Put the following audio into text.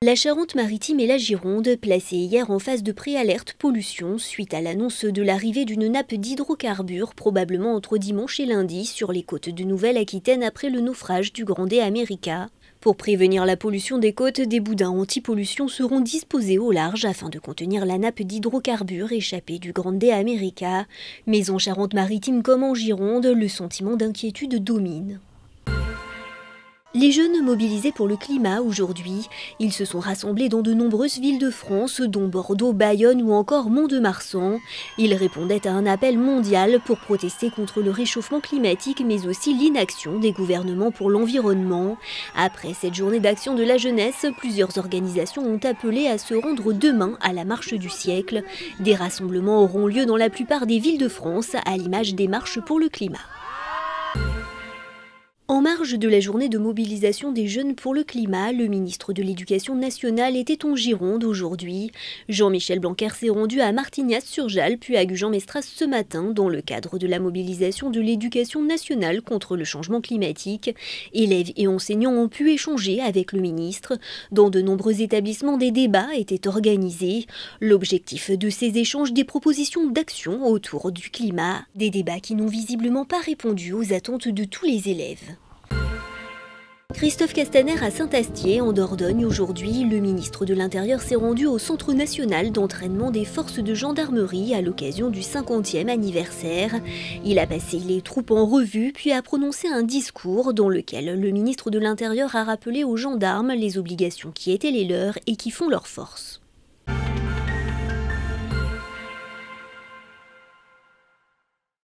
La Charente-Maritime et la Gironde, placées hier en phase de préalerte pollution suite à l'annonce de l'arrivée d'une nappe d'hydrocarbures probablement entre dimanche et lundi sur les côtes de Nouvelle-Aquitaine après le naufrage du Grande America. Pour prévenir la pollution des côtes, des boudins anti-pollution seront disposés au large afin de contenir la nappe d'hydrocarbures échappée du Grande America. Mais en Charente-Maritime comme en Gironde, le sentiment d'inquiétude domine. Les jeunes mobilisés pour le climat aujourd'hui, ils se sont rassemblés dans de nombreuses villes de France, dont Bordeaux, Bayonne ou encore Mont-de-Marsan. Ils répondaient à un appel mondial pour protester contre le réchauffement climatique, mais aussi l'inaction des gouvernements pour l'environnement. Après cette journée d'action de la jeunesse, plusieurs organisations ont appelé à se rendre demain à la marche du siècle. Des rassemblements auront lieu dans la plupart des villes de France, à l'image des marches pour le climat. En marge de la journée de mobilisation des jeunes pour le climat, le ministre de l'Éducation nationale était en Gironde aujourd'hui. Jean-Michel Blanquer s'est rendu à Martignas-sur-Jalles puis à Gujan-Mestras ce matin dans le cadre de la mobilisation de l'Éducation nationale contre le changement climatique. Élèves et enseignants ont pu échanger avec le ministre. Dans de nombreux établissements, des débats étaient organisés. L'objectif de ces échanges, des propositions d'action autour du climat. Des débats qui n'ont visiblement pas répondu aux attentes de tous les élèves. Christophe Castaner à Saint-Astier, en Dordogne, aujourd'hui, le ministre de l'Intérieur s'est rendu au Centre national d'entraînement des forces de gendarmerie à l'occasion du 50e anniversaire. Il a passé les troupes en revue puis a prononcé un discours dans lequel le ministre de l'Intérieur a rappelé aux gendarmes les obligations qui étaient les leurs et qui font leur force.